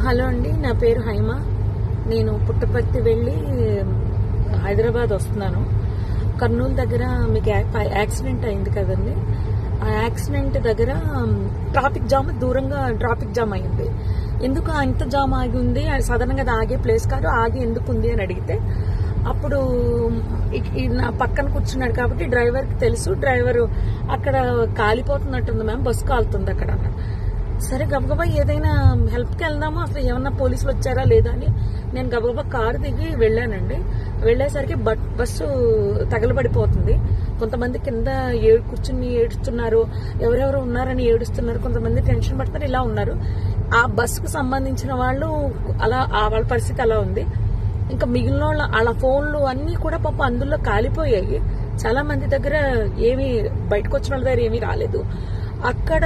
Hello అండి, నా పేరు హైమ. నేను పుట్టపర్తి వెళ్ళి హైదరాబాద్ వస్తున్నాను. కర్నూలు దగ్గర మీకు యాక్సిడెంట్ అయింది కదండి. ఆ యాక్సిడెంట్ దగ్గర ట్రాఫిక్ జామ్, దూరంగా ట్రాఫిక్ జామ్ అయింది. ఎందుకు ఇంత జామ్ ఆగి ఉంది, సాధారణంగా అది ఆగే ప్లేస్ కాదు, ఆగి ఎందుకు ఉంది అని అడిగితే అప్పుడు నా పక్కన కూర్చున్నాడు కాబట్టి డ్రైవర్కి తెలుసు. డ్రైవరు అక్కడ కాలిపోతున్నట్టుంది మ్యామ్, బస్సు కాలుతుంది అక్కడ అన్నాడు. సరే గబగబా ఏదైనా హెల్ప్కి వెళ్దాము, అసలు ఏమన్నా పోలీసులు వచ్చారా లేదా అని నేను గబగబా కారు దిగి వెళ్ళానండి. వెళ్ళేసరికి బస్సు తగలబడిపోతుంది. కొంతమంది కింద కూర్చుని ఏడుస్తున్నారు, ఎవరెవరు ఉన్నారని ఏడుస్తున్నారు, కొంతమంది టెన్షన్ పడుతున్నారు, ఇలా ఉన్నారు. ఆ బస్సుకు సంబంధించిన వాళ్ళు అలా వాళ్ళ పరిస్థితి అలా ఉంది. ఇంకా మిగిలిన వాళ్ళ ఫోన్లు అన్నీ కూడా పాపం అందులో కాలిపోయాయి. చాలా మంది దగ్గర ఏమి బయటకు వచ్చిన వాళ్ళ దగ్గర ఏమీ రాలేదు. అక్కడ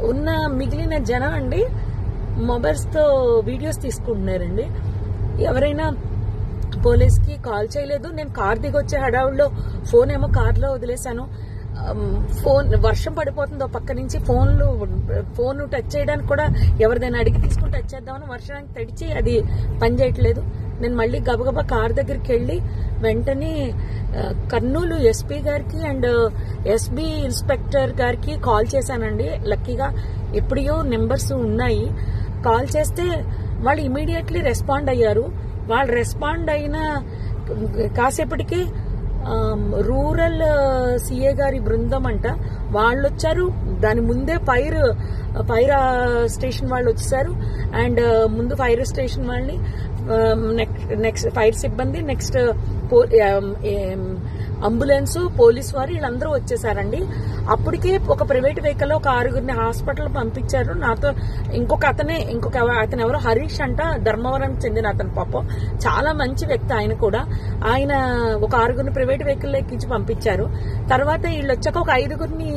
ఉన్న మిగిలిన జనం అండి మొబైల్స్ తో వీడియోస్ తీసుకుంటున్నారండి. ఎవరైనా పోలీస్కి కాల్ చేయలేదు. నేను కార్ దిగి వచ్చే హడావుల్లో ఫోన్ ఏమో కార్లో వదిలేశాను. ఫోన్ వర్షం పడిపోతుంది పక్క నుంచి, ఫోన్ టచ్ చేయడానికి కూడా ఎవరిదైనా అడిగి తీసుకుని టచ్ చేద్దామని వర్షానికి తడిచి అది పని చేయట్లేదు. నేను మళ్ళీ గబగబా కార్ దగ్గరికి వెళ్ళి వెంటనే కర్నూలు ఎస్పీ గారికి అండ్ ఎస్బీ ఇన్స్పెక్టర్ గారికి కాల్ చేశానండి. లక్కీగా ఎప్పుడో నెంబర్స్ ఉన్నాయి. కాల్ చేస్తే వాళ్ళు ఇమీడియట్లీ రెస్పాండ్ అయ్యారు. వాళ్ళు రెస్పాండ్ అయిన కాసేపటికి రూరల్ సిఏ గారి బృందం అంట వాళ్ళు వచ్చారు. దాని ముందే ఫైర్ స్టేషన్ వాళ్ళు వచ్చేసారు. అండ్ ముందు ఫైర్ స్టేషన్ వాళ్ళని, నెక్స్ట్ ఫైర్ సిబ్బంది, నెక్స్ట్ అంబులెన్స్, పోలీస్ వారు వీళ్ళందరూ వచ్చేసారండి. అప్పటికే ఒక ప్రైవేట్ వెహికల్ ఒక 6గురిని హాస్పిటల్ పంపించారు. నాతో అతను ఎవరో హరీష్ అంట, ధర్మవరం చెందిన అతను. పాపం చాలా మంచి వ్యక్తి ఆయన కూడా. ఆయన ఒక 6గురిని ప్రైవేట్ వెహికల్ ఎక్కించి పంపించారు. తర్వాత వీళ్ళు వచ్చాక ఒక 5గురిని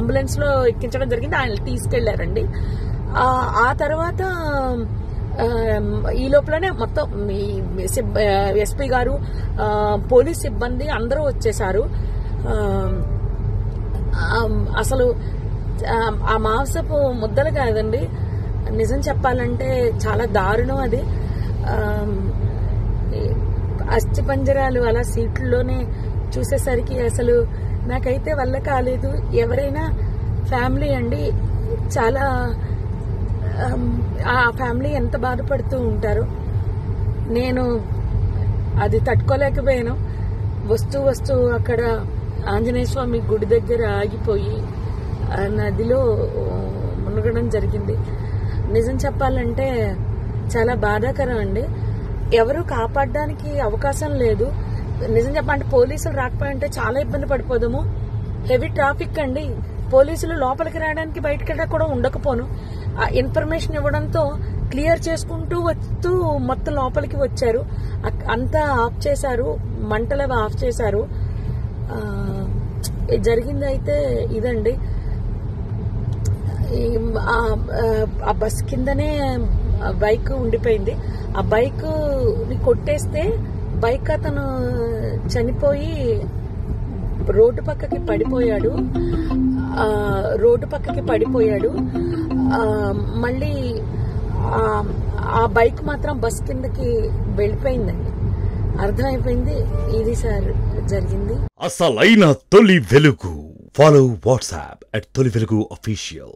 అంబులెన్స్ లో ఎక్కించడం జరిగింది. ఆయన తీసుకెళ్లారండి. ఆ తర్వాత ఈ లోపలనే మొత్తం ఎస్పీ గారు, పోలీస్ సిబ్బంది అందరూ వచ్చేసారు. అసలు ఆ మాంసపు ముద్దలు కాదండి, నిజం చెప్పాలంటే చాలా దారుణం అది. అస్థి పంజరాలు అలా సీట్లలోనే చూసేసరికి అసలు నాకైతే వల్ల కాలేదు. ఎవరైనా ఫ్యామిలీ అండి, చాలా ఆ ఫ్యామిలీ ఎంత బాధపడుతూ ఉంటారో. నేను అది తట్టుకోలేకపోయాను. వస్తూ అక్కడ ఆంజనేయ స్వామి గుడి దగ్గర ఆగిపోయి నదిలో మునగడం జరిగింది. నిజం చెప్పాలంటే చాలా బాధాకరం అండి. ఎవరు కాపాడడానికి అవకాశం లేదు. నిజం చెప్పాలంటే పోలీసులు రాకపోయింటే చాలా ఇబ్బంది పడిపోదాము. హెవీ ట్రాఫిక్ అండి. పోలీసులు లోపలికి రావడానికి బయటకి కూడా ఉండకపోను. ఆ ఇన్ఫర్మేషన్ ఇవ్వడంతో క్లియర్ చేసుకుంటూ వస్తూ మొత్తం లోపలికి వచ్చారు. అంతా ఆఫ్ చేశారు, మంటలు ఆఫ్ చేశారు. జరిగింది అయితే ఇదండి. ఆ బస్ కిందనే బైక్ ఉండిపోయింది. ఆ బైక్ ని కొట్టేస్తే బైక్ అతను చనిపోయి రోడ్డు పక్కకి పడిపోయాడు. మళ్ళీ ఆ బైక్ మాత్రం బస్ కిందకి వెళ్ళిపోయిందండి. అర్థమైపోయింది ఇది సార్ జరిగింది. అసలైన తొలి వెలుగు. ఫాలో వాట్సాప్ @తొలి వెలుగు official.